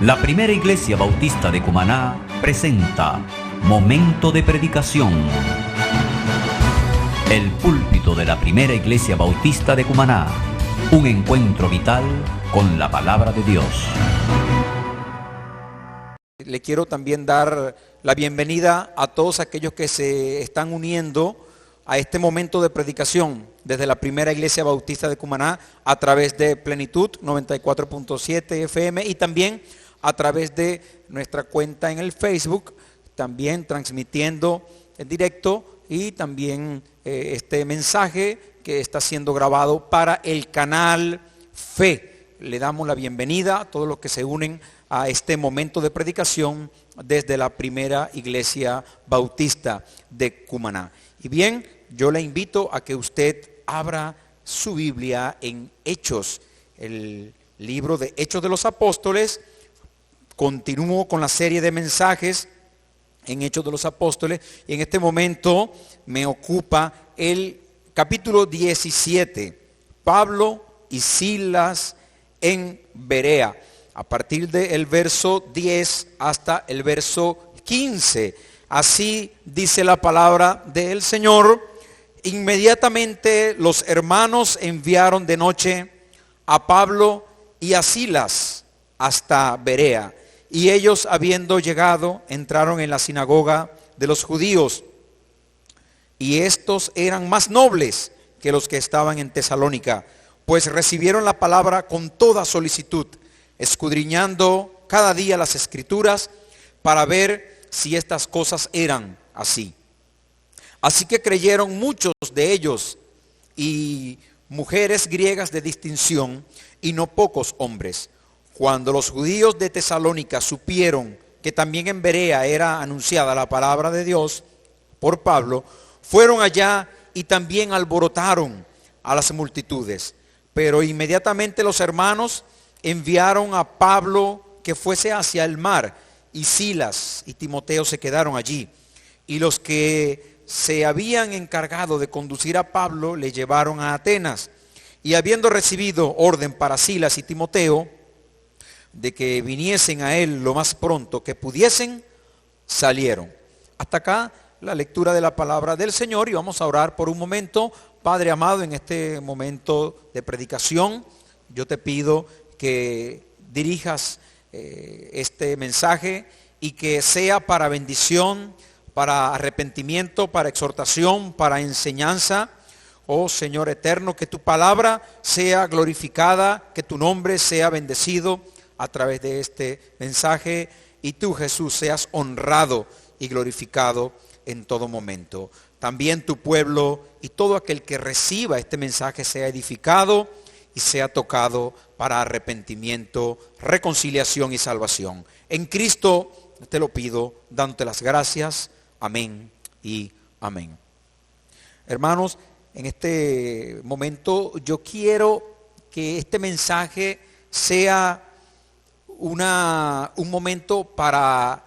La Primera Iglesia Bautista de Cumaná presenta Momento de Predicación. El púlpito de la Primera Iglesia Bautista de Cumaná. Un encuentro vital con la palabra de Dios. Le quiero también dar la bienvenida a todos aquellos que se están uniendo a este momento de predicación desde la Primera Iglesia Bautista de Cumaná a través de Plenitud 94.7 FM y también a través de nuestra cuenta en el Facebook, también transmitiendo en directo y también este mensaje que está siendo grabado para el canal Fe. Le damos la bienvenida a todos los que se unen a este momento de predicación desde la Primera Iglesia Bautista de Cumaná. Y bien, yo le invito a que usted abra su Biblia en Hechos, el libro de Hechos de los Apóstoles. Continúo con la serie de mensajes en Hechos de los Apóstoles y en este momento me ocupa el capítulo 17, Pablo y Silas en Berea, a partir del verso 10 hasta el verso 15. Así dice la palabra del Señor. Inmediatamente los hermanos enviaron de noche a Pablo y a Silas hasta Berea. Y ellos, habiendo llegado, entraron en la sinagoga de los judíos. Y estos eran más nobles que los que estaban en Tesalónica, pues recibieron la palabra con toda solicitud, escudriñando cada día las Escrituras para ver si estas cosas eran así. Así que creyeron muchos de ellos y mujeres griegas de distinción y no pocos hombres. Cuando los judíos de Tesalónica supieron que también en Berea era anunciada la palabra de Dios por Pablo, fueron allá y también alborotaron a las multitudes. Pero inmediatamente los hermanos enviaron a Pablo que fuese hacia el mar, y Silas y Timoteo se quedaron allí. Y los que se habían encargado de conducir a Pablo le llevaron a Atenas. Y habiendo recibido orden para Silas y Timoteo de que viniesen a él lo más pronto que pudiesen, salieron. Hasta acá la lectura de la palabra del Señor, y vamos a orar por un momento. Padre amado, en este momento de predicación, yo te pido que dirijas este mensaje y que sea para bendición, para arrepentimiento, para exhortación, para enseñanza. Oh Señor eterno, que tu palabra sea glorificada, que tu nombre sea bendecido a través de este mensaje, y tú, Jesús, seas honrado y glorificado en todo momento. También tu pueblo y todo aquel que reciba este mensaje sea edificado y sea tocado para arrepentimiento, reconciliación y salvación. En Cristo te lo pido, dándote las gracias. Amén y amén. Hermanos, en este momento yo quiero que este mensaje sea un momento para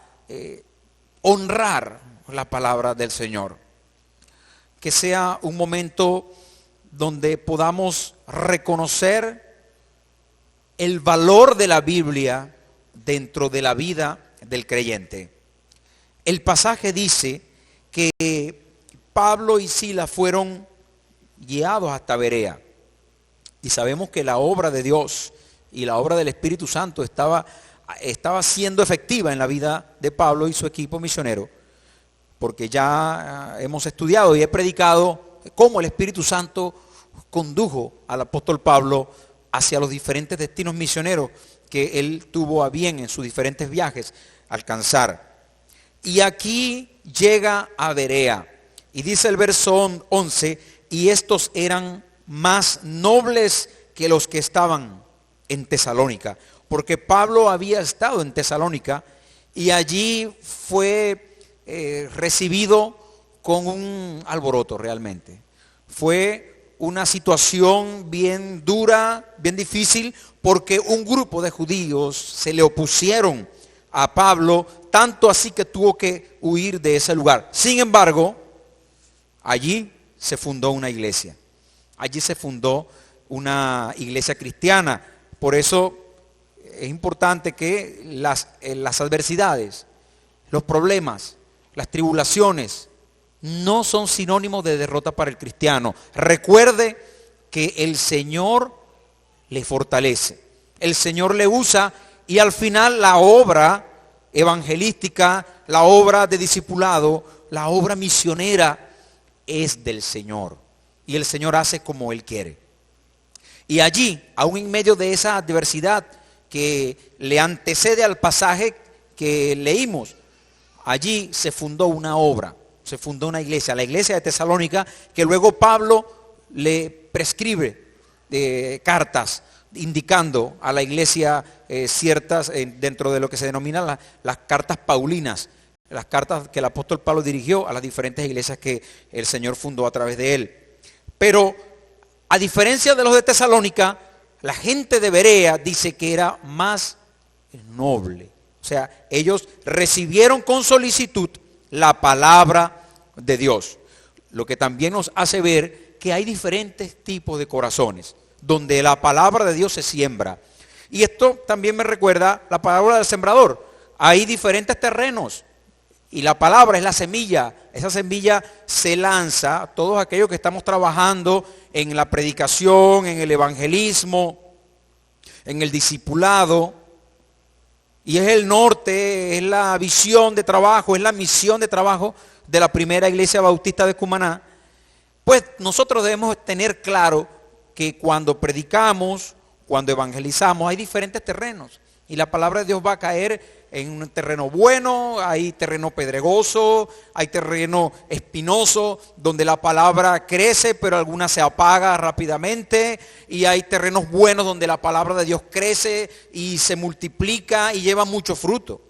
honrar la palabra del Señor. Que sea un momento donde podamos reconocer el valor de la Biblia dentro de la vida del creyente. El pasaje dice que Pablo y Silas fueron guiados hasta Berea. Y sabemos que la obra de Dios y la obra del Espíritu Santo estaba siendo efectiva en la vida de Pablo y su equipo misionero, porque ya hemos estudiado y he predicado cómo el Espíritu Santo condujo al apóstol Pablo hacia los diferentes destinos misioneros que él tuvo a bien en sus diferentes viajes alcanzar. Y aquí llega a Berea, y dice el verso 11, y estos eran más nobles que los que estaban en Tesalónica, porque Pablo había estado en Tesalónica y allí fue recibido con un alboroto realmente. Fue una situación bien dura, bien difícil, porque un grupo de judíos se le opusieron a Pablo, tanto así que tuvo que huir de ese lugar. Sin embargo, allí se fundó una iglesia. Allí se fundó una iglesia cristiana. Por eso es importante que las adversidades, los problemas, las tribulaciones no son sinónimos de derrota para el cristiano. Recuerde que el Señor le fortalece, el Señor le usa y al final la obra evangelística, la obra de discipulado, la obra misionera es del Señor. Y el Señor hace como Él quiere. Y allí, aún en medio de esa adversidad que le antecede al pasaje que leímos, allí se fundó una obra, se fundó una iglesia, la iglesia de Tesalónica, que luego Pablo le prescribe cartas indicando a la iglesia ciertas, dentro de lo que se denomina las cartas paulinas, las cartas que el apóstol Pablo dirigió a las diferentes iglesias que el Señor fundó a través de él. Pero a diferencia de los de Tesalónica, la gente de Berea dice que era más noble. O sea, ellos recibieron con solicitud la palabra de Dios. Lo que también nos hace ver que hay diferentes tipos de corazones, donde la palabra de Dios se siembra. Y esto también me recuerda la palabra del sembrador. Hay diferentes terrenos. Y la palabra es la semilla. Esa semilla se lanza a todos aquellos que estamos trabajando en la predicación, en el evangelismo, en el discipulado. Y es el norte, es la visión de trabajo, es la misión de trabajo de la primera iglesia bautista de Cumaná. Pues nosotros debemos tener claro que cuando predicamos, cuando evangelizamos, hay diferentes terrenos. Y la palabra de Dios va a caer en un terreno bueno, hay terreno pedregoso, hay terreno espinoso, donde la palabra crece, pero alguna se apaga rápidamente. Y hay terrenos buenos donde la palabra de Dios crece y se multiplica y lleva mucho fruto.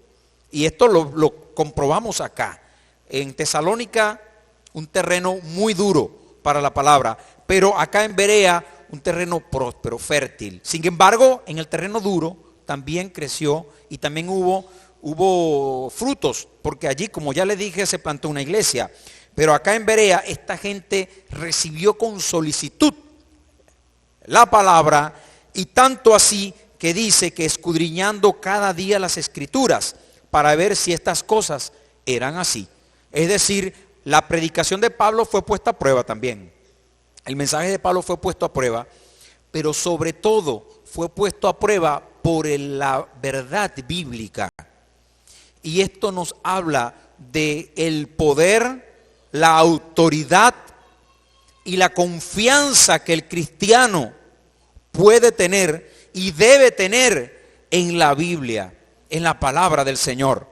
Y esto lo comprobamos acá. En Tesalónica, un terreno muy duro para la palabra, pero acá en Berea, un terreno próspero, fértil. Sin embargo, en el terreno duro también creció y también hubo frutos, porque allí, como ya le dije, se plantó una iglesia. Pero acá en Berea, esta gente recibió con solicitud la palabra, y tanto así que dice que escudriñando cada día las escrituras para ver si estas cosas eran así. Es decir, la predicación de Pablo fue puesta a prueba también. El mensaje de Pablo fue puesto a prueba, pero sobre todo fue puesto a prueba por la verdad bíblica. Y esto nos habla de el poder, la autoridad y la confianza que el cristiano puede tener y debe tener en la Biblia, en la palabra del Señor.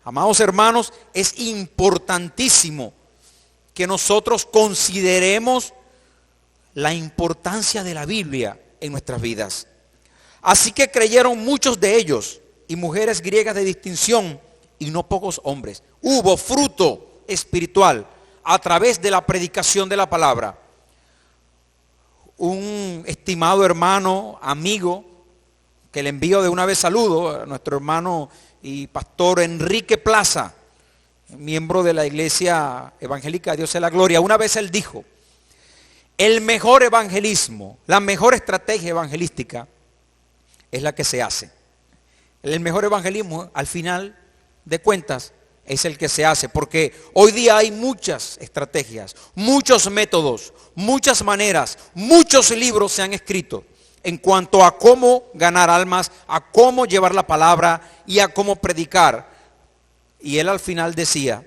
Amados hermanos, es importantísimo que nosotros consideremos la importancia de la Biblia en nuestras vidas. Así que creyeron muchos de ellos, y mujeres griegas de distinción, y no pocos hombres. Hubo fruto espiritual a través de la predicación de la palabra. Un estimado hermano, amigo, que le envío de una vez saludo, a nuestro hermano y pastor Enrique Plaza, miembro de la iglesia evangélica Dios es la Gloria. Una vez él dijo: el mejor evangelismo, la mejor estrategia evangelística es la que se hace. El mejor evangelismo, al final de cuentas, es el que se hace, porque hoy día hay muchas estrategias, muchos métodos, muchas maneras, muchos libros se han escrito en cuanto a cómo ganar almas, a cómo llevar la palabra y a cómo predicar. Y él al final decía: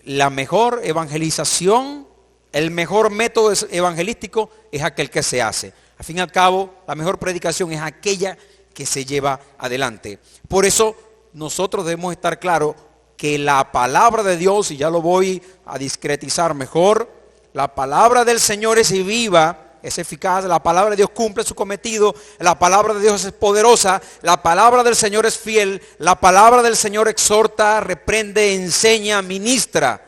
la mejor evangelización, el mejor método evangelístico es aquel que se hace. Al fin y al cabo, la mejor predicación es aquella que se lleva adelante. Por eso nosotros debemos estar claros que la palabra de Dios, y ya lo voy a discretizar mejor, la palabra del Señor es viva, es eficaz, la palabra de Dios cumple su cometido, la palabra de Dios es poderosa, la palabra del Señor es fiel, la palabra del Señor exhorta, reprende, enseña, ministra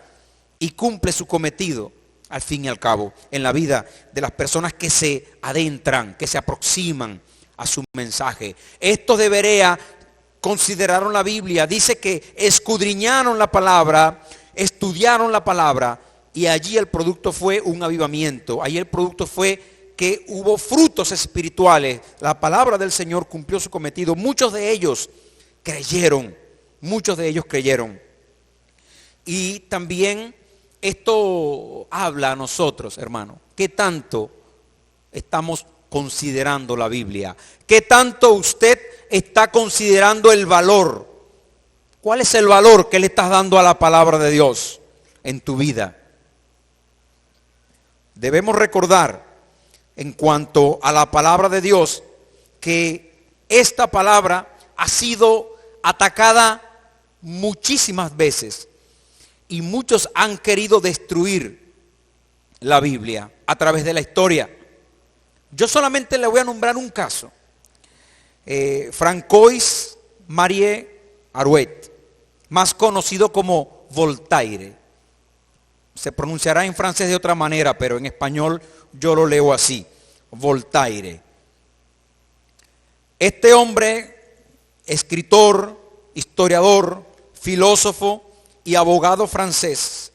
y cumple su cometido al fin y al cabo en la vida de las personas que se adentran, que se aproximan a su mensaje. Estos de Berea consideraron la Biblia, dice que escudriñaron la palabra, estudiaron la palabra, y allí el producto fue un avivamiento. Allí el producto fue que hubo frutos espirituales. La palabra del Señor cumplió su cometido. Muchos de ellos creyeron. Y también esto habla a nosotros, hermano. ¿Qué tanto estamos considerando la Biblia? ¿Qué tanto usted está considerando el valor? ¿Cuál es el valor que le estás dando a la palabra de Dios en tu vida? Debemos recordar, en cuanto a la palabra de Dios, que esta palabra ha sido atacada muchísimas veces y muchos han querido destruir la Biblia a través de la historia. Yo solamente le voy a nombrar un caso. Francois Marie Arouet, más conocido como Voltaire. Se pronunciará en francés de otra manera, pero en español yo lo leo así, Voltaire. Este hombre, escritor, historiador, filósofo y abogado francés,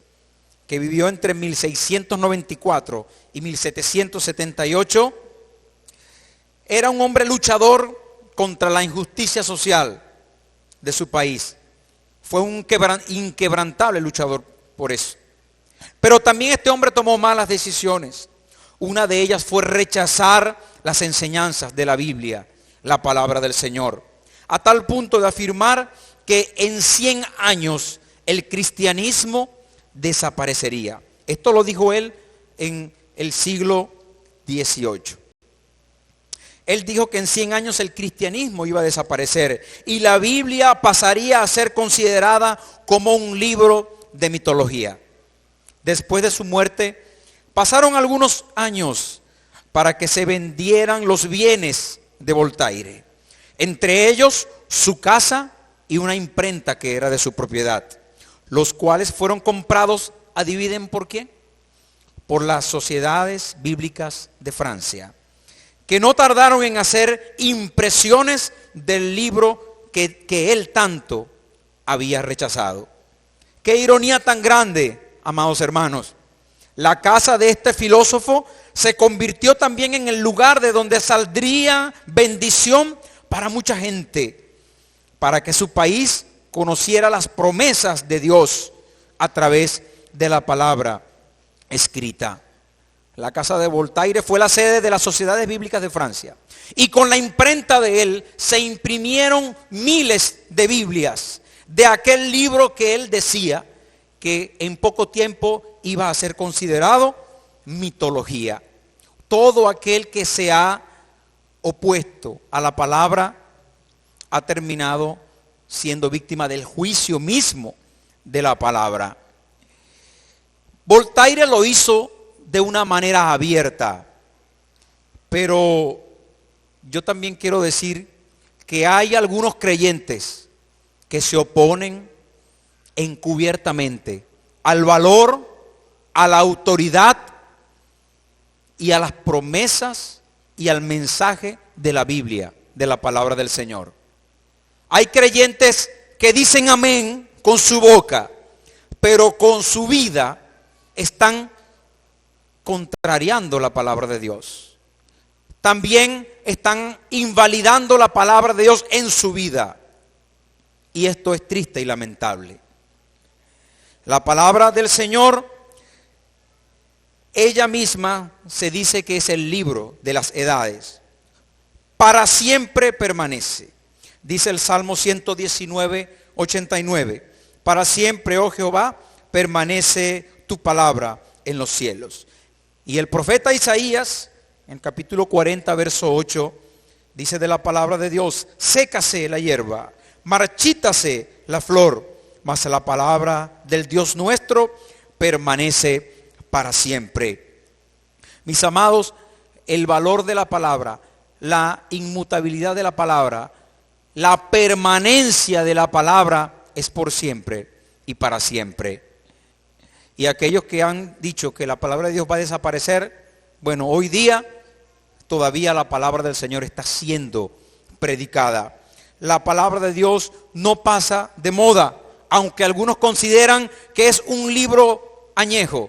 que vivió entre 1694 y 1778, era un hombre luchador contra la injusticia social de su país. Fue un inquebrantable luchador por eso. Pero también este hombre tomó malas decisiones. Una de ellas fue rechazar las enseñanzas de la Biblia, la palabra del Señor, a tal punto de afirmar que en 100 años el cristianismo desaparecería. Esto lo dijo él en el siglo XVIII. Él dijo que en 100 años el cristianismo iba a desaparecer y la Biblia pasaría a ser considerada como un libro de mitología. Después de su muerte, pasaron algunos años para que se vendieran los bienes de Voltaire, entre ellos su casa y una imprenta que era de su propiedad, los cuales fueron comprados, adivinen por qué, por las sociedades bíblicas de Francia, que no tardaron en hacer impresiones del libro que él tanto había rechazado. Qué ironía tan grande, amados hermanos. La casa de este filósofo se convirtió también en el lugar de donde saldría bendición para mucha gente, para que su país conociera las promesas de Dios a través de la palabra escrita. La casa de Voltaire fue la sede de las sociedades bíblicas de Francia. Y con la imprenta de él se imprimieron miles de Biblias de aquel libro que él decía que en poco tiempo iba a ser considerado mitología. Todo aquel que se ha opuesto a la palabra ha terminado siendo víctima del juicio mismo de la palabra. Voltaire lo hizo de una manera abierta, pero yo también quiero decir que hay algunos creyentes que se oponen encubiertamente al valor, a la autoridad y a las promesas y al mensaje de la Biblia, de la palabra del Señor. Hay creyentes que dicen amén con su boca, pero con su vida están contrariando la palabra de Dios. También están invalidando la palabra de Dios en su vida. Y esto es triste y lamentable. La palabra del Señor, ella misma se dice que es el libro de las edades. Para siempre permanece. Dice el Salmo 119, 89. Para siempre, oh Jehová, permanece tu palabra en los cielos. Y el profeta Isaías, en capítulo 40, verso 8, dice de la palabra de Dios: sécase la hierba, marchítase la flor, mas la palabra del Dios nuestro permanece para siempre. Mis amados, el valor de la palabra, la inmutabilidad de la palabra, la permanencia de la palabra es por siempre y para siempre. Y aquellos que han dicho que la palabra de Dios va a desaparecer, bueno, hoy día todavía la palabra del Señor está siendo predicada. La palabra de Dios no pasa de moda, aunque algunos consideran que es un libro añejo,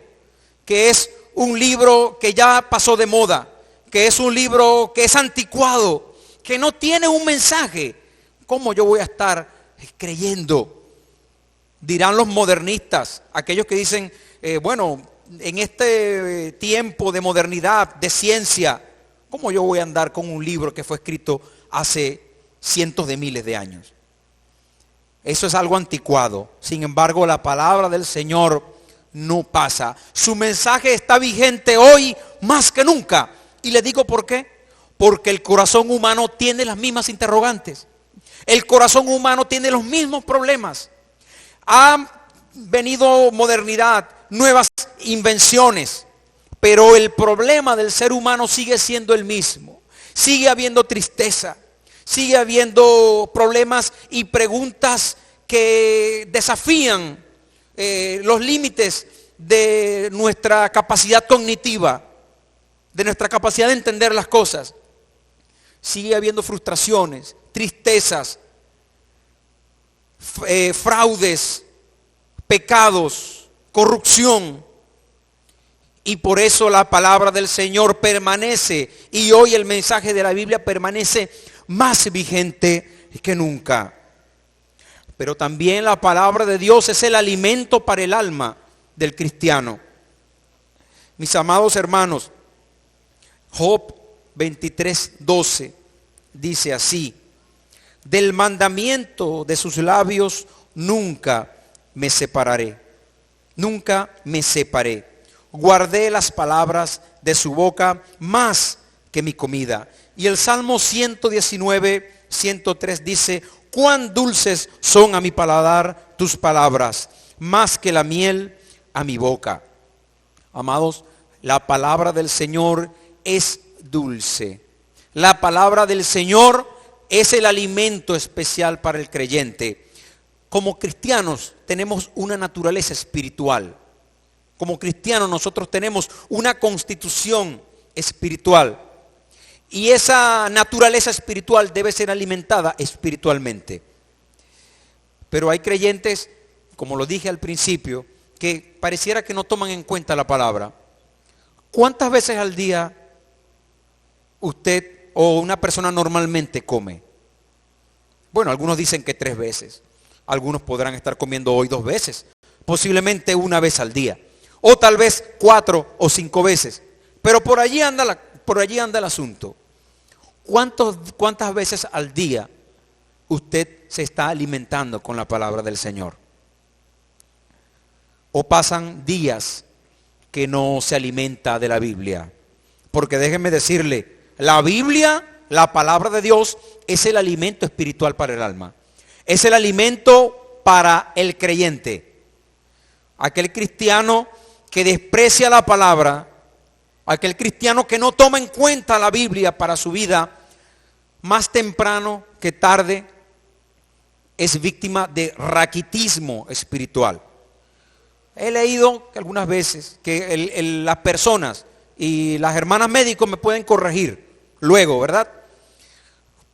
que es un libro que ya pasó de moda, que es un libro que es anticuado, que no tiene un mensaje, ¿cómo yo voy a estar creyendo? Dirán los modernistas, aquellos que dicen, bueno, en este tiempo de modernidad, de ciencia, ¿cómo yo voy a andar con un libro que fue escrito hace cientos de miles de años? Eso es algo anticuado. Sin embargo, la palabra del Señor no pasa. Su mensaje está vigente hoy más que nunca. Y le digo por qué. Porque el corazón humano tiene las mismas interrogantes. El corazón humano tiene los mismos problemas. Ha venido modernidad, nuevas invenciones, pero el problema del ser humano sigue siendo el mismo. Sigue habiendo tristeza, sigue habiendo problemas y preguntas que desafían los límites de nuestra capacidad cognitiva, de nuestra capacidad de entender las cosas. Sigue habiendo frustraciones, tristezas, fraudes, pecados, corrupción. Y por eso la palabra del Señor permanece, y hoy el mensaje de la Biblia permanece más vigente que nunca. Pero también la palabra de Dios es el alimento para el alma del cristiano. Mis amados hermanos, Job 23:12 dice así: del mandamiento de sus labios nunca me separaré, nunca me separé. Guardé las palabras de su boca más que mi comida. Y el Salmo 119:103 dice: cuán dulces son a mi paladar tus palabras, más que la miel a mi boca. Amados, la palabra del Señor es dulce. La palabra del Señor es el alimento especial para el creyente. Como cristianos tenemos una naturaleza espiritual. Como cristianos nosotros tenemos una constitución espiritual. Y esa naturaleza espiritual debe ser alimentada espiritualmente. Pero hay creyentes, como lo dije al principio, que pareciera que no toman en cuenta la palabra. ¿Cuántas veces al día usted o una persona normalmente come? Bueno, algunos dicen que 3 veces. Algunos podrán estar comiendo hoy 2 veces. Posiblemente 1 vez al día. O tal vez 4 o 5 veces. Pero por allí anda el asunto. ¿Cuántas veces al día usted se está alimentando con la palabra del Señor? ¿O pasan días que no se alimenta de la Biblia? Porque déjenme decirle, la Biblia, la palabra de Dios, es el alimento espiritual para el alma. Es el alimento para el creyente. Aquel cristiano que desprecia la palabra, aquel cristiano que no toma en cuenta la Biblia para su vida, más temprano que tarde es víctima de raquitismo espiritual. He leído que algunas veces que las personas y las hermanas médicos me pueden corregir luego, ¿verdad?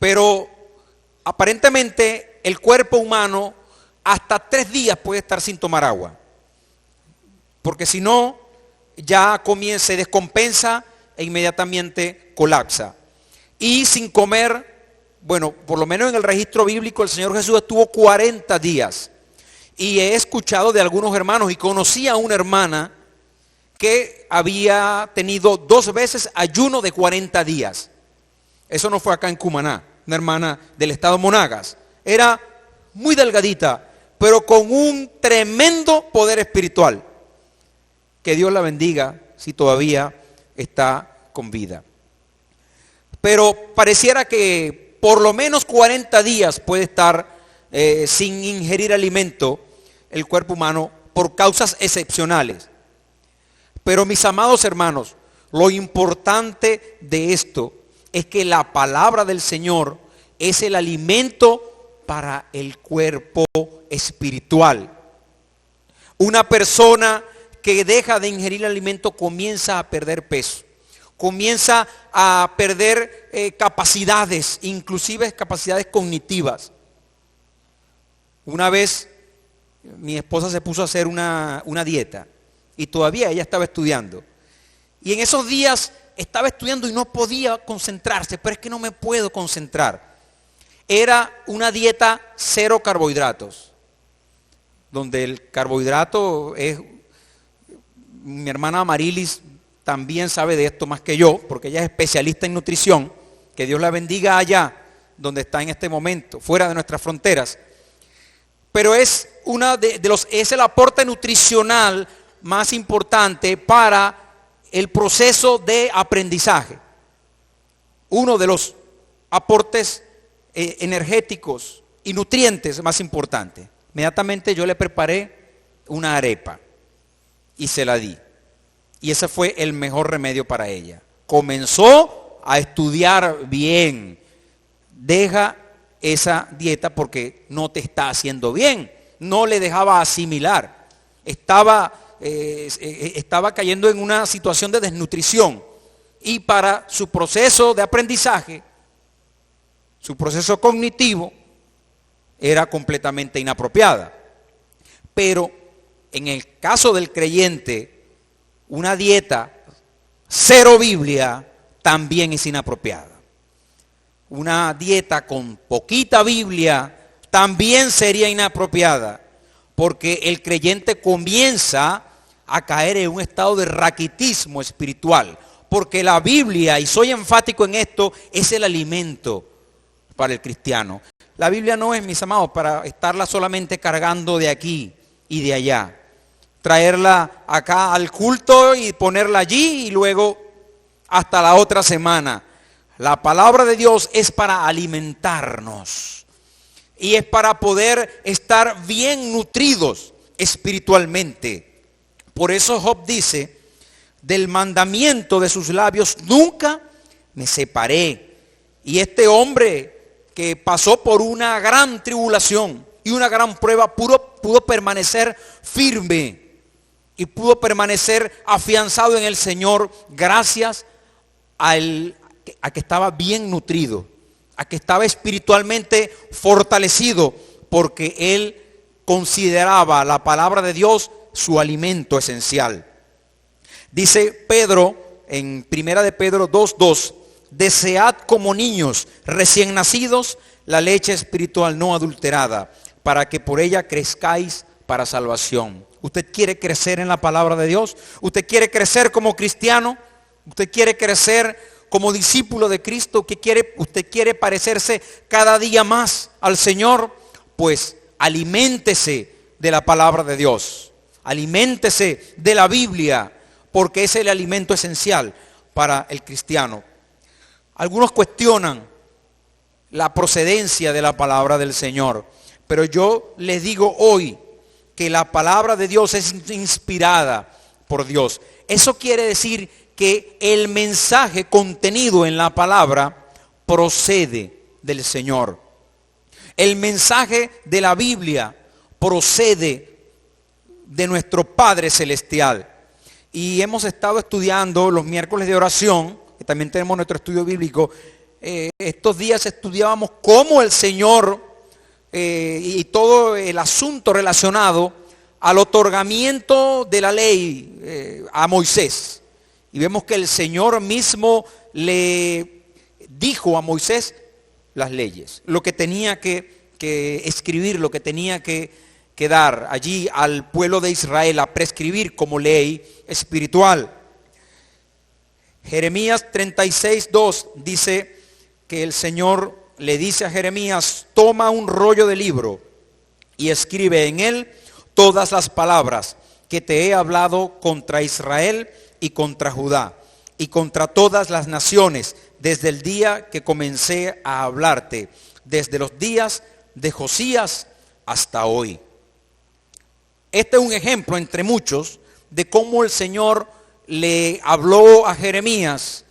Pero aparentemente el cuerpo humano hasta 3 días puede estar sin tomar agua. Porque si no, ya se descompensa e inmediatamente colapsa. Y sin comer, bueno, por lo menos en el registro bíblico el Señor Jesús estuvo 40 días. Y he escuchado de algunos hermanos y conocí a una hermana que había tenido 2 veces ayuno de 40 días. Eso no fue acá en Cumaná, una hermana del estado Monagas. Era muy delgadita, pero con un tremendo poder espiritual. Que Dios la bendiga si todavía está con vida. Pero pareciera que por lo menos 40 días puede estar sin ingerir alimento el cuerpo humano por causas excepcionales. Pero mis amados hermanos, lo importante de esto es que la palabra del Señor es el alimento para el cuerpo espiritual. Una persona que deja de ingerir alimento comienza a perder peso, comienza a perder capacidades, inclusive capacidades cognitivas. Una vez mi esposa se puso a hacer una dieta y todavía ella estaba estudiando. Y en esos días estaba estudiando y no podía concentrarse, pero es que no me puedo concentrar. Era una dieta cero carbohidratos, donde el carbohidrato es, mi hermana Marilis también sabe de esto más que yo, porque ella es especialista en nutrición, que Dios la bendiga allá, donde está en este momento, fuera de nuestras fronteras. Pero es es el aporte nutricional más importante para el proceso de aprendizaje. Uno de los aportes energéticos y nutrientes más importantes. Inmediatamente yo le preparé una arepa y se la di. Y ese fue el mejor remedio para ella. Comenzó a estudiar bien. Deja esa dieta porque no te está haciendo bien. No le dejaba asimilar. Estaba cayendo en una situación de desnutrición. Y para su proceso de aprendizaje, su proceso cognitivo, era completamente inapropiada. Pero en el caso del creyente, una dieta cero Biblia también es inapropiada. Una dieta con poquita Biblia también sería inapropiada, porque el creyente comienza a caer en un estado de raquitismo espiritual, porque la Biblia, y soy enfático en esto, es el alimento para el cristiano. La Biblia no es, mis amados, para estarla solamente cargando de aquí y de allá. Traerla acá al culto y ponerla allí y luego hasta la otra semana. La palabra de Dios es para alimentarnos y es para poder estar bien nutridos espiritualmente. Por eso Job dice, del mandamiento de sus labios nunca me separé. Y este hombre que pasó por una gran tribulación y una gran prueba pudo permanecer firme y pudo permanecer afianzado en el Señor gracias a que estaba bien nutrido, a que estaba espiritualmente fortalecido, porque él consideraba la palabra de Dios su alimento esencial. Dice Pedro en 1 de Pedro 2:2, desead como niños recién nacidos la leche espiritual no adulterada, para que por ella crezcáis para salvación. ¿Usted quiere crecer en la palabra de Dios? ¿Usted quiere crecer como cristiano? ¿Usted quiere crecer como discípulo de Cristo? ¿Usted quiere parecerse cada día más al Señor? Pues aliméntese de la palabra de Dios. Aliméntese de la Biblia, porque es el alimento esencial para el cristiano. Algunos cuestionan la procedencia de la palabra del Señor, pero yo les digo hoy que la palabra de Dios es inspirada por Dios. Eso quiere decir que el mensaje contenido en la palabra procede del Señor. El mensaje de la Biblia procede de nuestro Padre Celestial. Y hemos estado estudiando los miércoles de oración, que también tenemos nuestro estudio bíblico. Estos días estudiábamos cómo el Señor y todo el asunto relacionado al otorgamiento de la ley a Moisés. Y vemos que el Señor mismo le dijo a Moisés las leyes, lo que tenía que escribir, lo que tenía que dar allí al pueblo de Israel a prescribir como ley espiritual. Jeremías 36:2 dice que el Señor le dice a Jeremías, toma un rollo de libro y escribe en él todas las palabras que te he hablado contra Israel y contra Judá y contra todas las naciones desde el día que comencé a hablarte, desde los días de Josías hasta hoy. Este es un ejemplo entre muchos de cómo el Señor le habló a Jeremías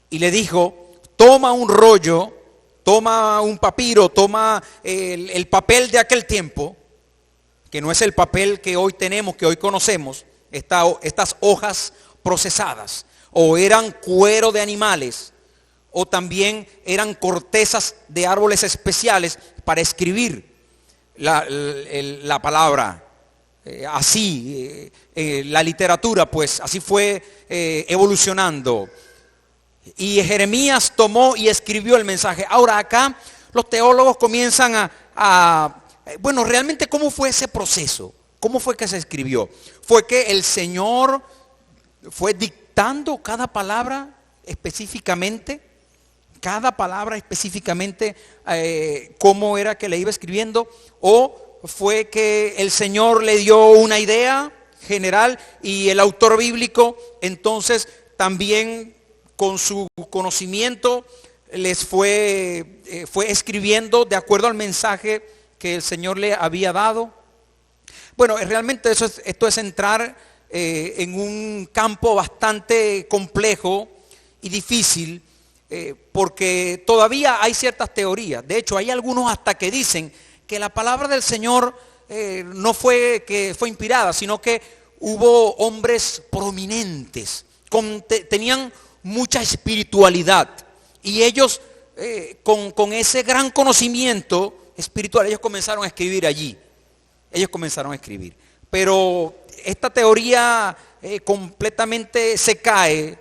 y le dijo, toma un rollo, toma un papiro, toma el papel de aquel tiempo, que no es el papel que hoy tenemos, que hoy conocemos, estas hojas procesadas, o eran cuero de animales, o también eran cortezas de árboles especiales para escribir la palabra. Así, la literatura, pues así fue evolucionando. Y Jeremías tomó y escribió el mensaje. Ahora acá los teólogos comienzan bueno, realmente ¿cómo fue ese proceso? ¿Cómo fue que se escribió? Fue que el Señor fue dictando cada palabra específicamente, cómo era que le iba escribiendo, o fue que el Señor le dio una idea general y el autor bíblico entonces también con su conocimiento les fue escribiendo de acuerdo al mensaje que el Señor le había dado. Bueno, realmente esto es entrar en un campo bastante complejo y difícil, porque todavía hay ciertas teorías. De hecho, hay algunos hasta que dicen que la palabra del Señor no fue que fue inspirada, sino que hubo hombres prominentes, tenían mucha espiritualidad, y ellos con ese gran conocimiento espiritual, ellos comenzaron a escribir allí. Pero esta teoría completamente se cae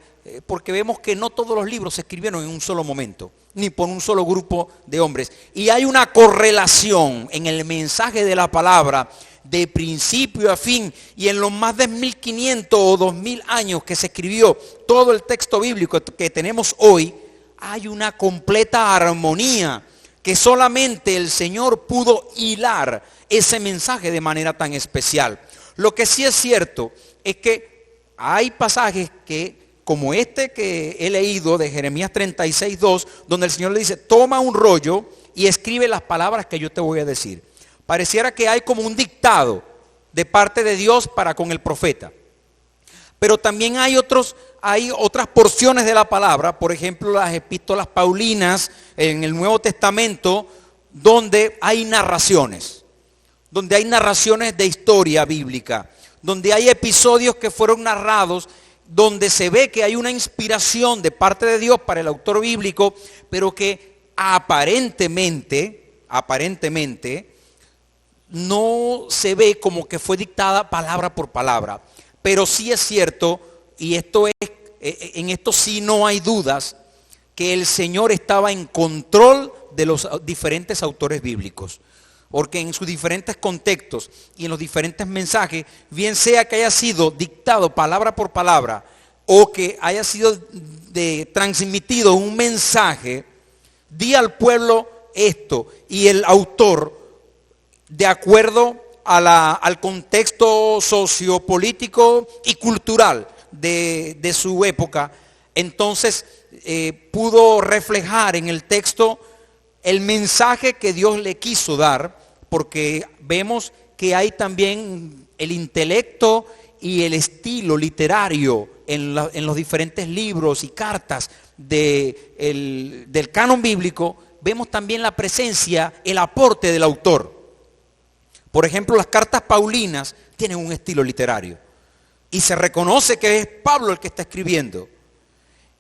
porque vemos que no todos los libros se escribieron en un solo momento, ni por un solo grupo de hombres. Y hay una correlación en el mensaje de la palabra de principio a fin, y en los más de 1500 o 2000 años que se escribió todo el texto bíblico que tenemos hoy, hay una completa armonía que solamente el Señor pudo hilar ese mensaje de manera tan especial. Lo que sí es cierto es que hay pasajes como este que he leído de Jeremías 36:2, donde el Señor le dice: toma un rollo y escribe las palabras que yo te voy a decir. Pareciera que hay como un dictado de parte de Dios para con el profeta. Pero también hay otras porciones de la palabra, por ejemplo las epístolas paulinas en el Nuevo Testamento, donde hay narraciones de historia bíblica, donde hay episodios que fueron narrados, donde se ve que hay una inspiración de parte de Dios para el autor bíblico, pero que aparentemente no se ve como que fue dictada palabra por palabra. Pero sí es cierto, y en esto sí no hay dudas, que el Señor estaba en control de los diferentes autores bíblicos. Porque en sus diferentes contextos y en los diferentes mensajes, bien sea que haya sido dictado palabra por palabra o que haya sido transmitido un mensaje, di al pueblo esto, y el autor, de acuerdo al contexto sociopolítico y cultural de su época, entonces pudo reflejar en el texto el mensaje que Dios le quiso dar, porque vemos que hay también el intelecto y el estilo literario en los diferentes libros y cartas del canon bíblico. Vemos también la presencia, el aporte del autor. Por ejemplo, las cartas paulinas tienen un estilo literario y se reconoce que es Pablo el que está escribiendo.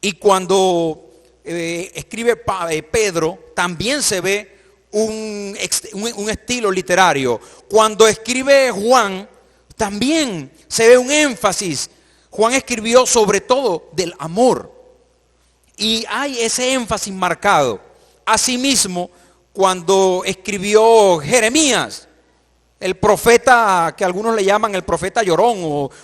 Y cuando escribe Pedro, también se ve un estilo literario. Cuando escribe Juan, también se ve un énfasis. Juan escribió sobre todo del amor, y hay ese énfasis marcado. Asimismo, cuando escribió Jeremías, el profeta que algunos le llaman el profeta llorón,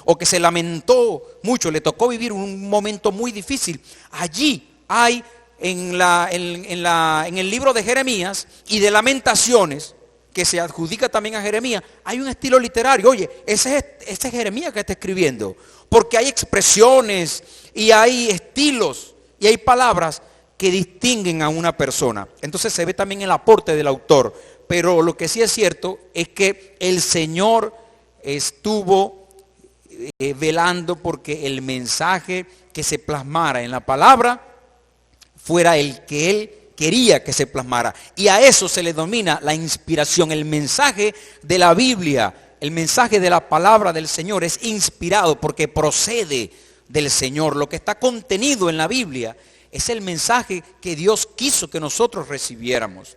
o que se lamentó mucho, le tocó vivir un momento muy difícil. Allí hay en el libro de Jeremías y de Lamentaciones, que se adjudica también a Jeremías, hay un estilo literario. Oye, ese es Jeremías que está escribiendo, porque hay expresiones y hay estilos y hay palabras que distinguen a una persona. Entonces se ve también el aporte del autor. Pero lo que sí es cierto es que el Señor estuvo velando porque el mensaje que se plasmara en la palabra fuera el que Él quería que se plasmara. Y a eso se le denomina la inspiración. El mensaje de la Biblia, el mensaje de la palabra del Señor es inspirado porque procede del Señor. Lo que está contenido en la Biblia es el mensaje que Dios quiso que nosotros recibiéramos.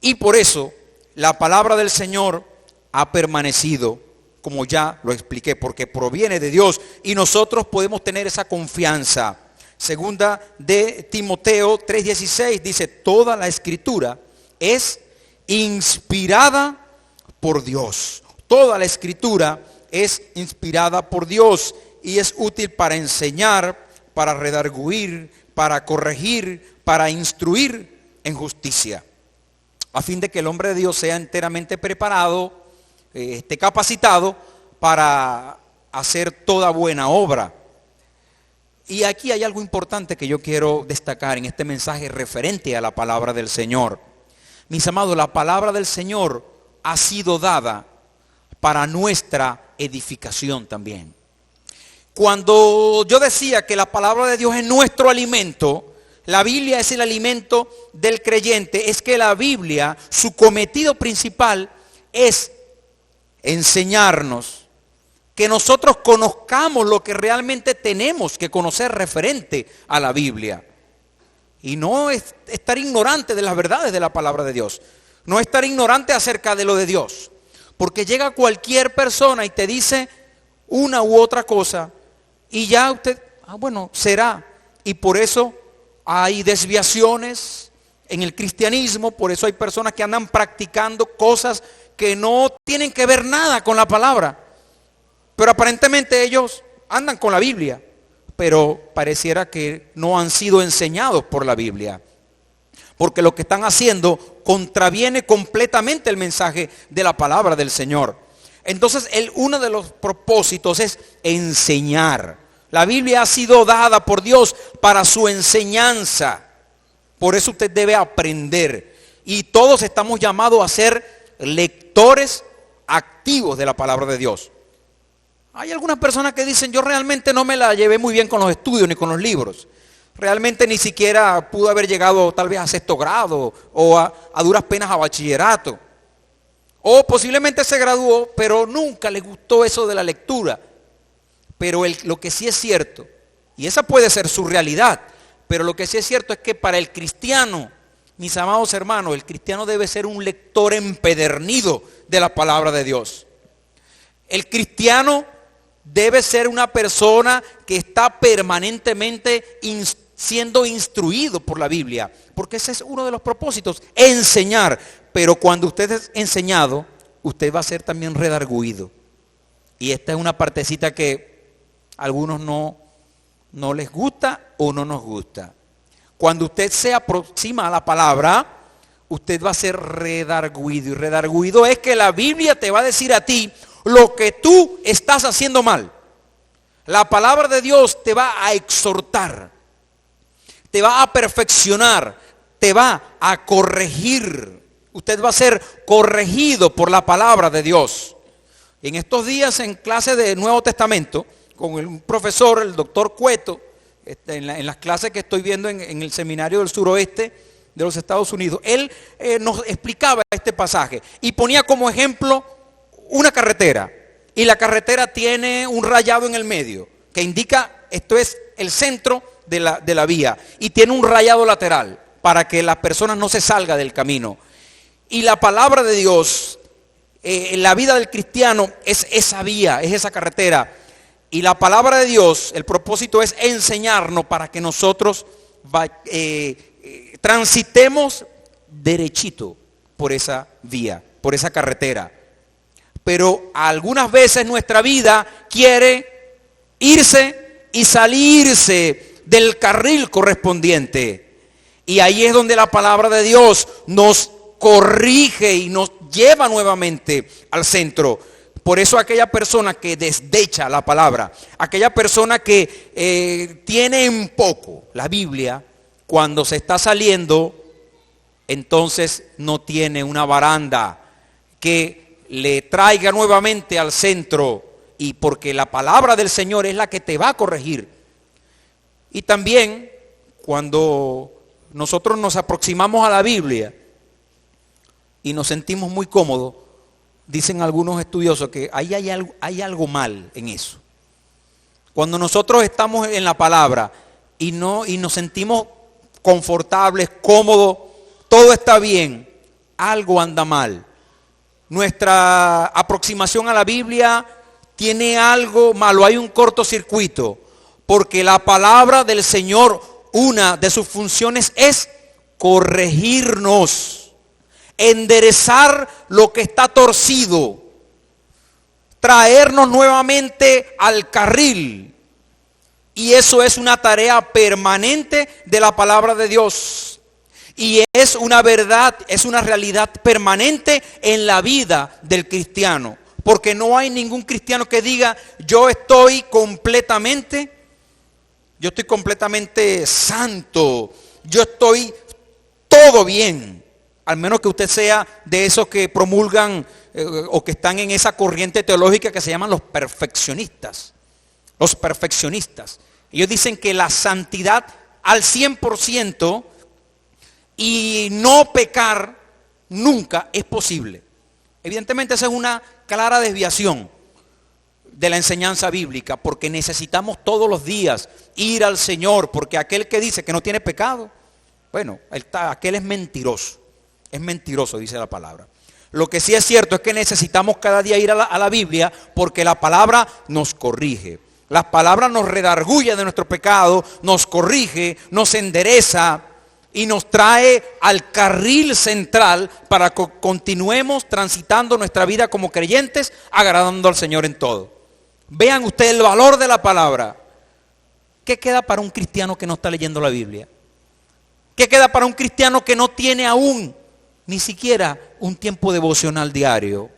Y por eso la palabra del Señor ha permanecido, como ya lo expliqué, porque proviene de Dios y nosotros podemos tener esa confianza. Segunda de Timoteo 3:16 dice, toda la escritura es inspirada por Dios. Toda la escritura es inspirada por Dios y es útil para enseñar, para redarguir, para corregir, para instruir en justicia, a fin de que el hombre de Dios sea enteramente preparado, esté capacitado para hacer toda buena obra. Y aquí hay algo importante que yo quiero destacar en este mensaje referente a la palabra del Señor. Mis amados, la palabra del Señor ha sido dada para nuestra edificación también. Cuando yo decía que la palabra de Dios es nuestro alimento, la Biblia es el alimento del creyente, es que la Biblia, su cometido principal es enseñarnos, que nosotros conozcamos lo que realmente tenemos que conocer referente a la Biblia. Y no es estar ignorante de las verdades de la palabra de Dios. No estar ignorante acerca de lo de Dios. Porque llega cualquier persona y te dice una u otra cosa y ya usted, bueno, será. Y por eso hay desviaciones en el cristianismo, por eso hay personas que andan practicando cosas que no tienen que ver nada con la palabra. Pero aparentemente ellos andan con la Biblia, pero pareciera que no han sido enseñados por la Biblia. Porque lo que están haciendo contraviene completamente el mensaje de la palabra del Señor. Entonces, uno de los propósitos es enseñar. La Biblia ha sido dada por Dios para su enseñanza. Por eso usted debe aprender. Y todos estamos llamados a ser lectores activos de la palabra de Dios. Hay algunas personas que dicen, yo realmente no me la llevé muy bien con los estudios ni con los libros. Realmente ni siquiera pudo haber llegado tal vez a sexto grado o a duras penas a bachillerato. O posiblemente se graduó, pero nunca le gustó eso de la lectura. Pero lo que sí es cierto, y esa puede ser su realidad, pero lo que sí es cierto es que para el cristiano, mis amados hermanos, el cristiano debe ser un lector empedernido de la palabra de Dios. El cristiano debe ser una persona que está permanentemente siendo instruido por la Biblia, porque ese es uno de los propósitos, enseñar. Pero cuando usted es enseñado, usted va a ser también redarguido. Y esta es una partecita que a algunos no les gusta o no nos gusta. Cuando usted se aproxima a la palabra, usted va a ser redarguido. Y redarguido es que la Biblia te va a decir a ti lo que tú estás haciendo mal. La palabra de Dios te va a exhortar, te va a perfeccionar, te va a corregir. Usted va a ser corregido por la palabra de Dios. En estos días en clase de Nuevo Testamento, con un profesor, el doctor Cueto, en las clases que estoy viendo en el seminario del suroeste de los Estados Unidos, él nos explicaba este pasaje y ponía como ejemplo una carretera, y la carretera tiene un rayado en el medio que indica esto es el centro de la vía, y tiene un rayado lateral para que las personas no se salgan del camino. Y la palabra de Dios, la vida del cristiano es esa vía, es esa carretera. Y la palabra de Dios, el propósito es enseñarnos para que nosotros transitemos derechito por esa vía, por esa carretera. Pero algunas veces nuestra vida quiere irse y salirse del carril correspondiente. Y ahí es donde la palabra de Dios nos corrige y nos lleva nuevamente al centro. Por eso aquella persona que desdecha la palabra, aquella persona que tiene en poco la Biblia, cuando se está saliendo, entonces no tiene una baranda que le traiga nuevamente al centro, y porque la palabra del Señor es la que te va a corregir. Y también cuando nosotros nos aproximamos a la Biblia y nos sentimos muy cómodos, dicen algunos estudiosos que ahí hay algo mal en eso. Cuando nosotros estamos en la palabra y nos sentimos confortables, cómodos, todo está bien, algo anda mal. Nuestra aproximación a la Biblia tiene algo malo, hay un cortocircuito, Porque la palabra del Señor, una de sus funciones es corregirnos, enderezar lo que está torcido, traernos nuevamente al carril. Y eso es una tarea permanente de la palabra de Dios. Y es una verdad, es una realidad permanente en la vida del cristiano. Porque no hay ningún cristiano que diga, yo estoy completamente santo, yo estoy todo bien. Al menos que usted sea de esos que promulgan o que están en esa corriente teológica que se llaman los perfeccionistas. Los perfeccionistas. Ellos dicen que la santidad al 100% y no pecar nunca es posible. Evidentemente esa es una clara desviación de la enseñanza bíblica, porque necesitamos todos los días ir al Señor, porque aquel que dice que no tiene pecado, bueno, aquel es mentiroso, dice la palabra. Lo que sí es cierto es que necesitamos cada día ir a la Biblia, porque la palabra nos corrige. La palabra nos redarguye de nuestro pecado, nos corrige, nos endereza y nos trae al carril central para que continuemos transitando nuestra vida como creyentes, agradando al Señor en todo. Vean ustedes el valor de la palabra. ¿Qué queda para un cristiano que no está leyendo la Biblia? ¿Qué queda para un cristiano que no tiene aún ni siquiera un tiempo devocional diario?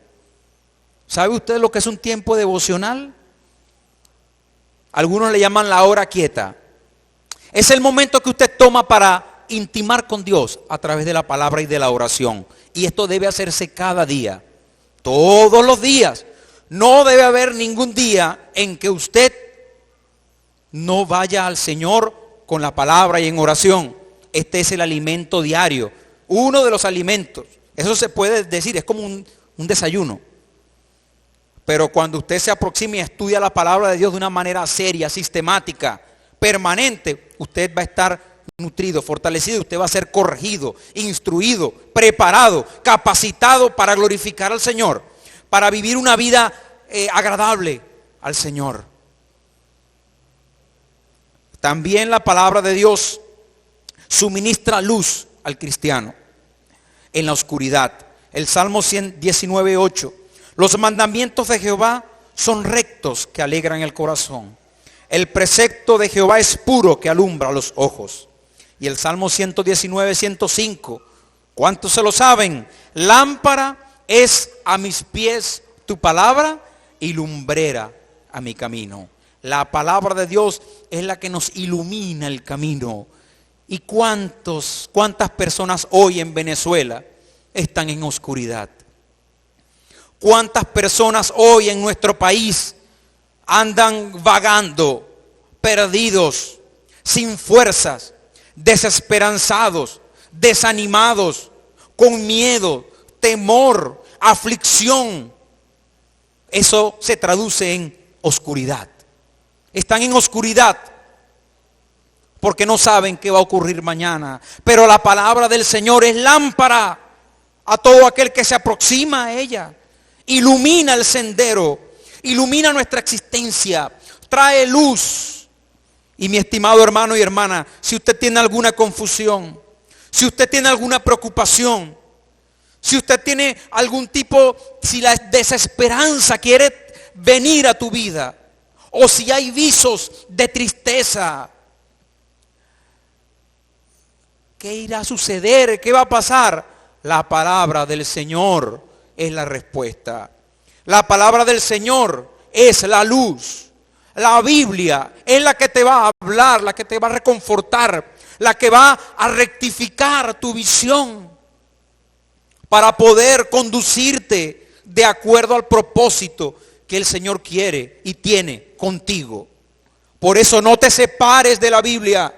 ¿Sabe usted lo que es un tiempo devocional? Algunos le llaman la hora quieta. Es el momento que usted toma para intimar con Dios a través de la palabra y de la oración. Y esto debe hacerse cada día, todos los días. No debe haber ningún día en que usted no vaya al Señor con la palabra y en oración. Este es el alimento diario, uno de los alimentos. Eso se puede decir, es como un desayuno. Pero cuando usted se aproxima y estudia la palabra de Dios de una manera seria, sistemática, permanente, usted va a estar nutrido, fortalecido, usted va a ser corregido, instruido, preparado, capacitado para glorificar al Señor, para vivir una vida agradable al Señor. También la palabra de Dios suministra luz al cristiano en la oscuridad. El Salmo 119:8. Los mandamientos de Jehová son rectos que alegran el corazón. El precepto de Jehová es puro que alumbra los ojos. Y el Salmo 119:105. ¿Cuántos se lo saben? Lámpara es a mis pies tu palabra y lumbrera a mi camino. La palabra de Dios es la que nos ilumina el camino. ¿Y cuántas personas hoy en Venezuela están en oscuridad? ¿Cuántas personas hoy en nuestro país andan vagando, perdidos, sin fuerzas, desesperanzados, desanimados, con miedo, temor, aflicción? Eso se traduce en oscuridad. Están en oscuridad porque no saben qué va a ocurrir mañana. Pero la palabra del Señor es lámpara a todo aquel que se aproxima a ella. Ilumina el sendero, ilumina nuestra existencia, trae luz. Y mi estimado hermano y hermana, si usted tiene alguna confusión, si usted tiene alguna preocupación, si usted tiene algún tipo, si la desesperanza quiere venir a tu vida, o si hay visos de tristeza, ¿qué irá a suceder? ¿Qué va a pasar? La palabra del Señor es la respuesta. La palabra del Señor es la luz. La Biblia es la que te va a hablar, la que te va a reconfortar, la que va a rectificar tu visión para poder conducirte de acuerdo al propósito que el Señor quiere y tiene contigo. Por eso no te separes de la Biblia,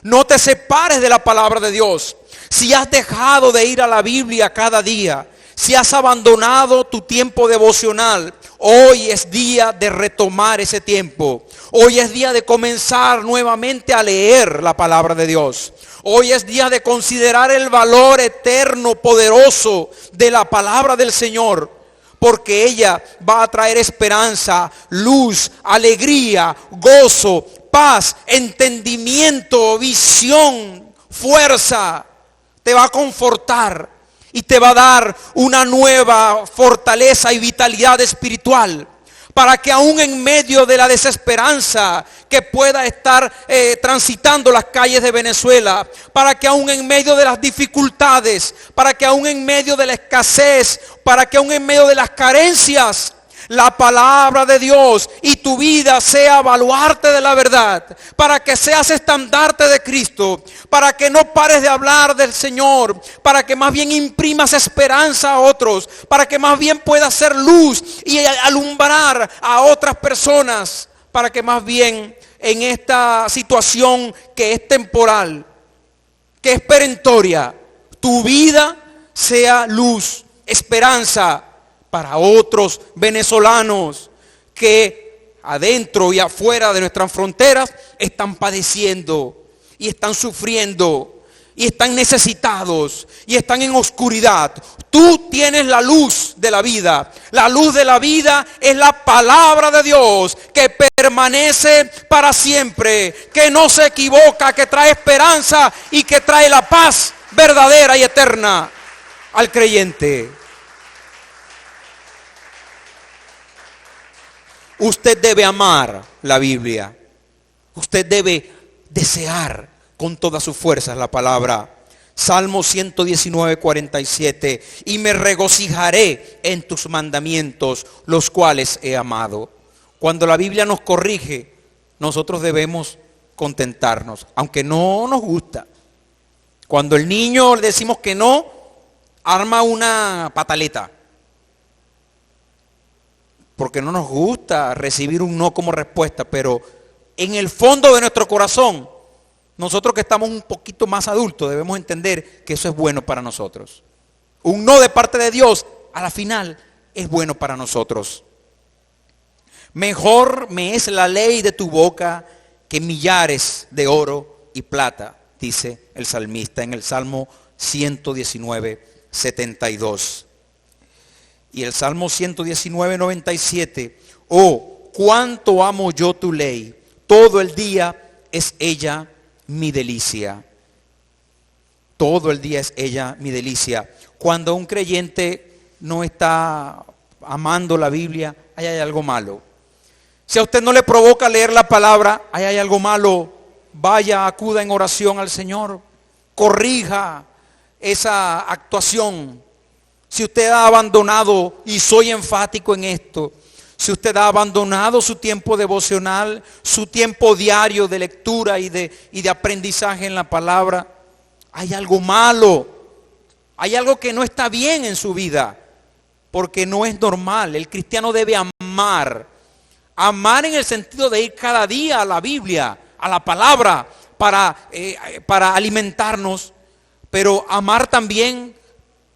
no te separes de la palabra de Dios. Si has dejado de ir a la Biblia cada día, si has abandonado tu tiempo devocional, hoy es día de retomar ese tiempo. Hoy es día de comenzar nuevamente a leer la palabra de Dios. Hoy es día de considerar el valor eterno, poderoso de la palabra del Señor, porque ella va a traer esperanza, luz, alegría, gozo, paz, entendimiento, visión, fuerza. Te va a confortar y te va a dar una nueva fortaleza y vitalidad espiritual, para que aún en medio de la desesperanza que pueda estar transitando las calles de Venezuela, para que aún en medio de las dificultades, para que aún en medio de la escasez, para que aún en medio de las carencias, la palabra de Dios y tu vida sea baluarte de la verdad, para que seas estandarte de Cristo, para que no pares de hablar del Señor, para que más bien imprimas esperanza a otros, para que más bien puedas ser luz y alumbrar a otras personas, para que más bien en esta situación que es temporal, que es perentoria, tu vida sea luz, esperanza para otros venezolanos que adentro y afuera de nuestras fronteras están padeciendo y están sufriendo y están necesitados y están en oscuridad. Tú tienes la luz de la vida. La luz de la vida es la palabra de Dios, que permanece para siempre, que no se equivoca, que trae esperanza y que trae la paz verdadera y eterna al creyente. Usted debe amar la Biblia. Usted debe desear con todas sus fuerzas la palabra. Salmo 119, 47. Y me regocijaré en tus mandamientos, los cuales he amado. Cuando la Biblia nos corrige, nosotros debemos contentarnos, aunque no nos gusta. Cuando el niño le decimos que no, arma una pataleta, porque no nos gusta recibir un no como respuesta, pero en el fondo de nuestro corazón, nosotros que estamos un poquito más adultos debemos entender que eso es bueno para nosotros. Un no de parte de Dios, a la final, es bueno para nosotros. Mejor me es la ley de tu boca que millares de oro y plata, dice el salmista en el Salmo 119, 72. Y el Salmo 119, 97. Oh, cuánto amo yo tu ley. Todo el día es ella mi delicia. Todo el día es ella mi delicia. Cuando un creyente no está amando la Biblia, ahí hay algo malo. Si a usted no le provoca leer la palabra, ahí hay algo malo. Vaya, acuda en oración al Señor. Corrija esa actuación. Si usted ha abandonado, y soy enfático en esto, si usted ha abandonado su tiempo devocional, su tiempo diario de lectura y de aprendizaje en la palabra, hay algo malo, hay algo que no está bien en su vida, porque no es normal. El cristiano debe amar en el sentido de ir cada día a la Biblia, a la palabra, para alimentarnos, pero amar también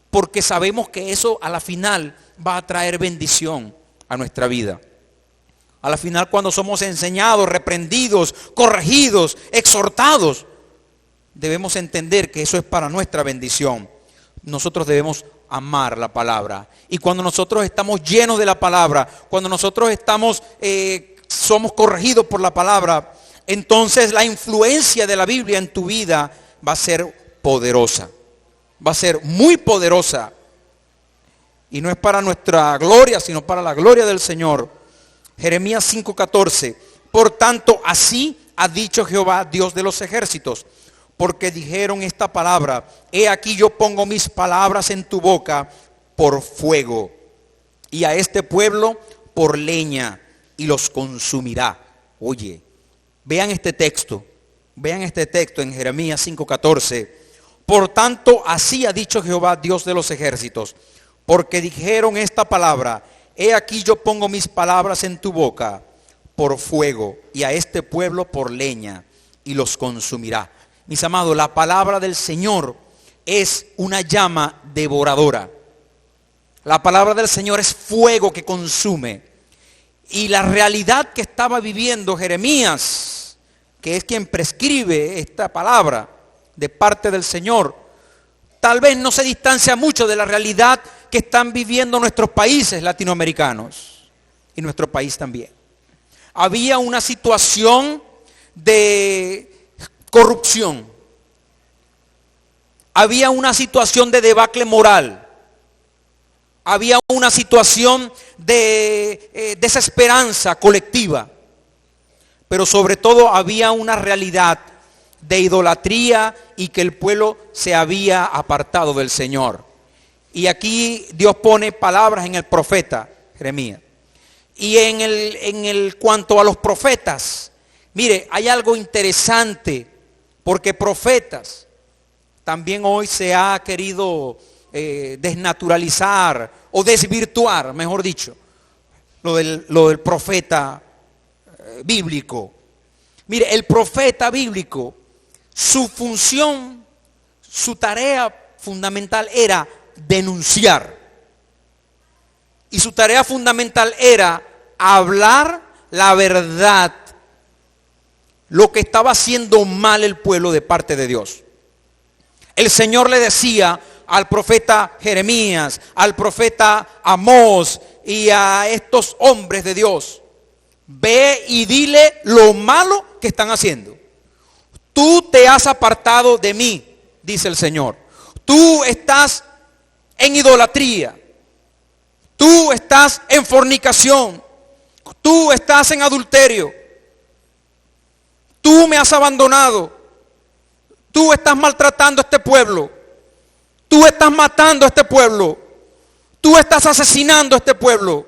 porque sabemos que eso a la final va a traer bendición a nuestra vida. A la final, cuando somos enseñados, reprendidos, corregidos, exhortados, debemos entender que eso es para nuestra bendición. Nosotros debemos amar la palabra. Y cuando nosotros estamos llenos de la palabra, cuando nosotros somos corregidos por la palabra, entonces la influencia de la Biblia en tu vida va a ser poderosa. Va a ser muy poderosa. Y no es para nuestra gloria, sino para la gloria del Señor. Jeremías 5:14. Por tanto, así ha dicho Jehová, Dios de los ejércitos, porque dijeron esta palabra: he aquí yo pongo mis palabras en tu boca por fuego, y a este pueblo por leña, y los consumirá. Oye, vean este texto en Jeremías 5:14. Por tanto, así ha dicho Jehová, Dios de los ejércitos, porque dijeron esta palabra: he aquí yo pongo mis palabras en tu boca por fuego, y a este pueblo por leña, y los consumirá. Mis amados, la palabra del Señor es una llama devoradora. La palabra del Señor es fuego que consume. Y la realidad que estaba viviendo Jeremías, que es quien prescribe esta palabra de parte del Señor, tal vez no se distancia mucho de la realidad que están viviendo nuestros países latinoamericanos y nuestro país también. Había una situación de corrupción. Había una situación de debacle moral. Había una situación de desesperanza colectiva. Pero sobre todo había una realidad de idolatría y que el pueblo se había apartado del Señor. Y aquí Dios pone palabras en el profeta Jeremías. Y cuanto a los profetas, mire, hay algo interesante, porque profetas también hoy se ha querido desnaturalizar o desvirtuar, mejor dicho, lo del profeta bíblico. Mire, el profeta bíblico, su función, su tarea fundamental era denunciar. Y su tarea fundamental era hablar la verdad, lo que estaba haciendo mal el pueblo de parte de Dios. El Señor le decía al profeta Jeremías, al profeta Amós y a estos hombres de Dios: ve y dile lo malo que están haciendo. Tú te has apartado de mí, dice el Señor. Tú estás en idolatría. Tú estás en fornicación. Tú estás en adulterio. Tú me has abandonado. Tú estás maltratando a este pueblo. Tú estás matando a este pueblo. Tú estás asesinando a este pueblo.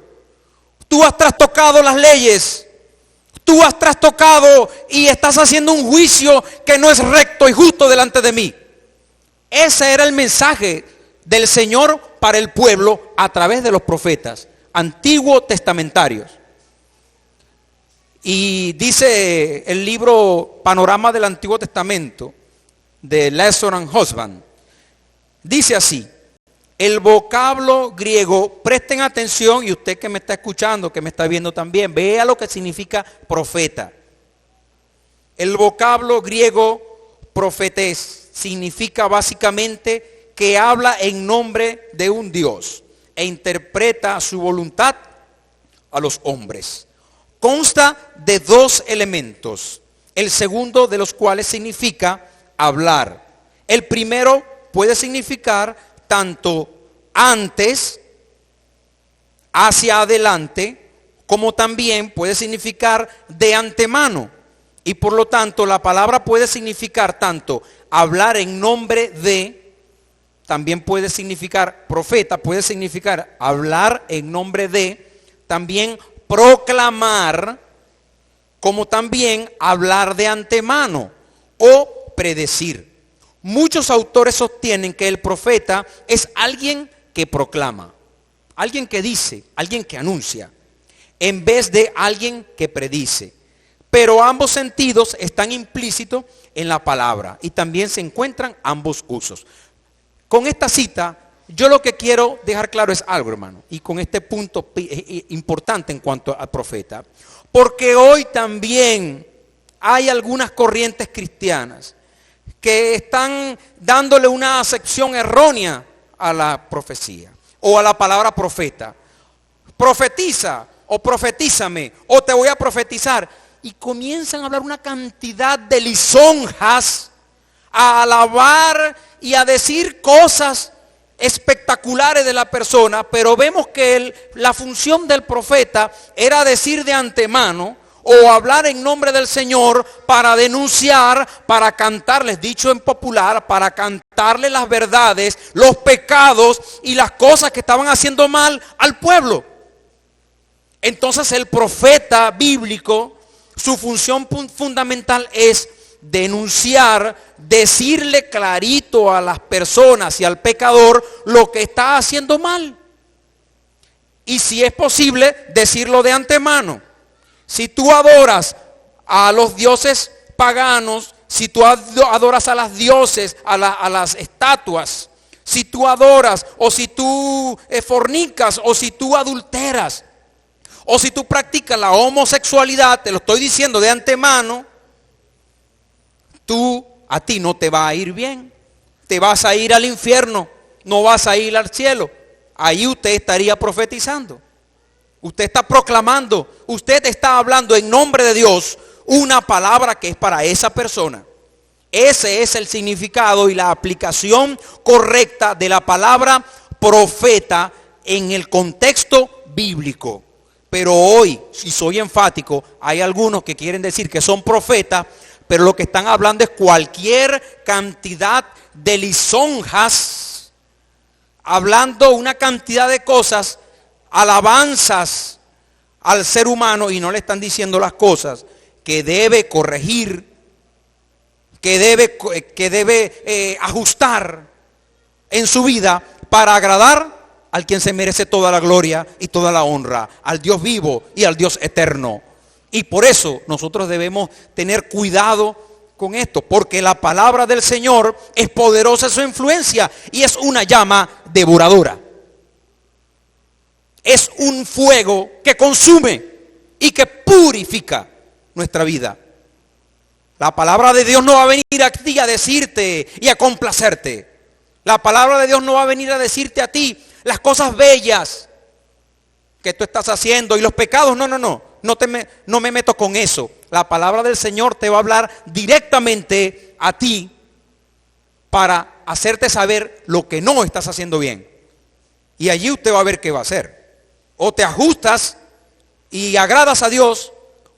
Tú has trastocado las leyes. Tú has trastocado y estás haciendo un juicio que no es recto y justo delante de mí. Ese era el mensaje del Señor para el pueblo a través de los profetas antiguos testamentarios. Y dice el libro Panorama del Antiguo Testamento de Lesson and Husband, dice así: el vocablo griego, presten atención, y usted que me está escuchando, que me está viendo también, vea lo que significa profeta. El vocablo griego profetés significa básicamente que habla en nombre de un Dios e interpreta su voluntad a los hombres. Consta de dos elementos, el segundo de los cuales significa hablar. El primero puede significar tanto antes, hacia adelante, como también puede significar de antemano. Y por lo tanto la palabra puede significar tanto hablar en nombre de, también puede significar profeta, puede significar hablar en nombre de, también proclamar, como también hablar de antemano o predecir. Muchos autores sostienen que el profeta es alguien que proclama, alguien que dice, alguien que anuncia, en vez de alguien que predice. Pero ambos sentidos están implícitos en la palabra y también se encuentran ambos usos. Con esta cita, yo lo que quiero dejar claro es algo, hermano, y con este punto importante en cuanto al profeta, porque hoy también hay algunas corrientes cristianas que están dándole una acepción errónea a la profecía o a la palabra profeta. Profetiza o profetízame o te voy a profetizar, y comienzan a hablar una cantidad de lisonjas, a alabar y a decir cosas espectaculares de la persona, pero vemos que la función del profeta era decir de antemano o hablar en nombre del Señor para denunciar, para cantarles, dicho en popular, para cantarles las verdades, los pecados y las cosas que estaban haciendo mal al pueblo. Entonces el profeta bíblico, su función fundamental es denunciar, decirle clarito a las personas y al pecador lo que está haciendo mal. Y si es posible, decirlo de antemano. Si tú adoras a los dioses paganos, si tú adoras a las dioses, a las estatuas, si tú adoras o si tú fornicas o si tú adulteras o si tú practicas la homosexualidad, te lo estoy diciendo de antemano, a ti no te va a ir bien, te vas a ir al infierno, no vas a ir al cielo. Ahí usted estaría profetizando, usted está proclamando, usted está hablando en nombre de Dios una palabra que es para esa persona. Ese es el significado y la aplicación correcta de la palabra profeta en el contexto bíblico. Pero hoy, si soy enfático, hay algunos que quieren decir que son profetas, pero lo que están hablando es cualquier cantidad de lisonjas, hablando una cantidad de cosas, alabanzas al ser humano, y no le están diciendo las cosas que debe corregir, que debe ajustar en su vida para agradar al quien se merece toda la gloria y toda la honra, al Dios vivo y al Dios eterno. Y por eso nosotros debemos tener cuidado con esto, porque la palabra del Señor es poderosa en su influencia y es una llama devoradora. Es un fuego que consume y que purifica nuestra vida. La palabra de Dios no va a venir a ti a decirte y a complacerte. La palabra de Dios no va a venir a decirte a ti las cosas bellas que tú estás haciendo y los pecados. No me meto con eso. La palabra del Señor te va a hablar directamente a ti para hacerte saber lo que no estás haciendo bien. Y allí usted va a ver qué va a hacer. O te ajustas y agradas a Dios,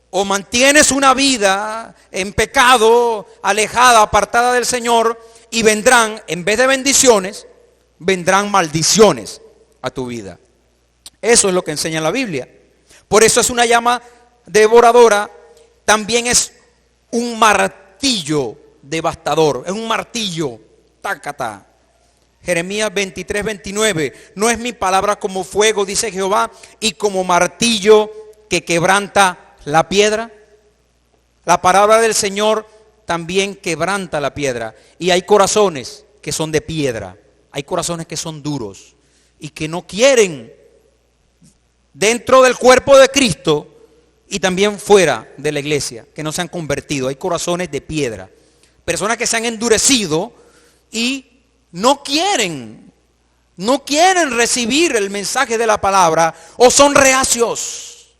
o mantienes una vida en pecado, alejada, apartada del Señor, y vendrán, en vez de bendiciones, vendrán maldiciones a tu vida. Eso es lo que enseña la Biblia. Por eso es una llama devoradora, también es un martillo devastador, es un martillo, tácata. Jeremías 23:29, no es mi palabra como fuego, dice Jehová, y como martillo que quebranta la piedra. La palabra del Señor también quebranta la piedra. Y hay corazones que son de piedra, hay corazones que son duros y que no quieren dentro del cuerpo de Cristo y también fuera de la iglesia, que no se han convertido. Hay corazones de piedra, personas que se han endurecido y no quieren recibir el mensaje de la palabra, o son reacios,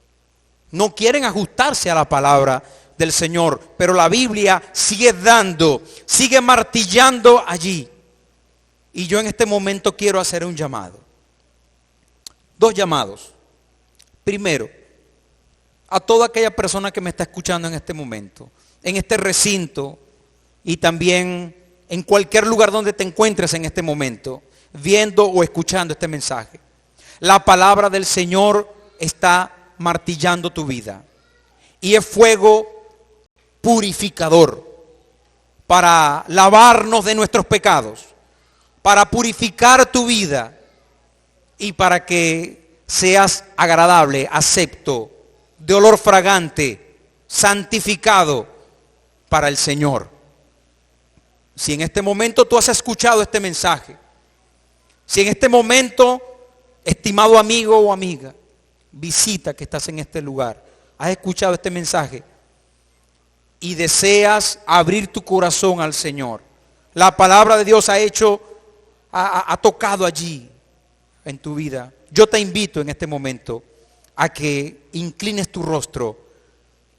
no quieren ajustarse a la palabra del Señor. Pero la Biblia sigue dando, sigue martillando allí. Y yo en este momento quiero hacer un llamado, dos llamados. Primero, a toda aquella persona que me está escuchando en este momento, en este recinto y también en cualquier lugar donde te encuentres en este momento, viendo o escuchando este mensaje. La palabra del Señor está martillando tu vida y es fuego purificador para lavarnos de nuestros pecados, para purificar tu vida y para que seas agradable, acepto, de olor fragante, santificado para el Señor. Si en este momento tú has escuchado este mensaje, si en este momento, estimado amigo o amiga, visita que estás en este lugar, has escuchado este mensaje y deseas abrir tu corazón al Señor, la palabra de Dios ha tocado allí en tu vida. Yo te invito en este momento a que inclines tu rostro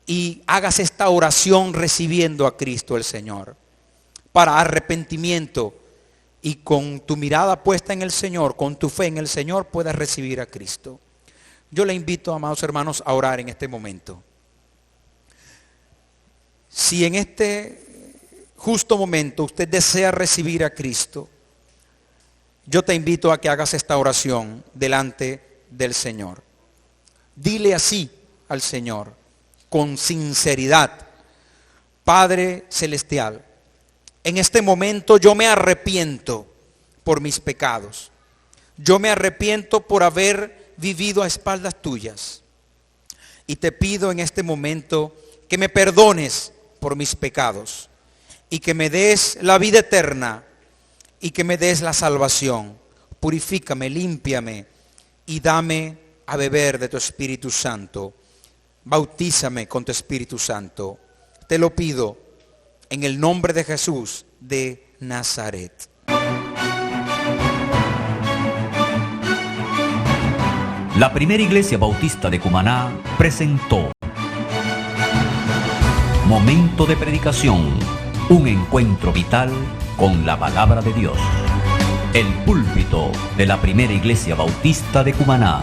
y hagas esta oración recibiendo a Cristo el Señor, para arrepentimiento, y con tu mirada puesta en el Señor, con tu fe en el Señor, puedas recibir a Cristo. Yo le invito, amados hermanos, a orar en este momento. Si en este justo momento usted desea recibir a Cristo, yo te invito a que hagas esta oración delante del Señor. Dile así al Señor, con sinceridad: Padre Celestial, en este momento yo me arrepiento por mis pecados. Yo me arrepiento por haber vivido a espaldas tuyas. Y te pido en este momento que me perdones por mis pecados y que me des la vida eterna y que me des la salvación. Purifícame, límpiame y dame a beber de tu Espíritu Santo. Bautízame con tu Espíritu Santo. Te lo pido en el nombre de Jesús de Nazaret. La Primera Iglesia Bautista de Cumaná presentó Momento de predicación, un encuentro vital con la palabra de Dios. El púlpito de la Primera Iglesia Bautista de Cumaná.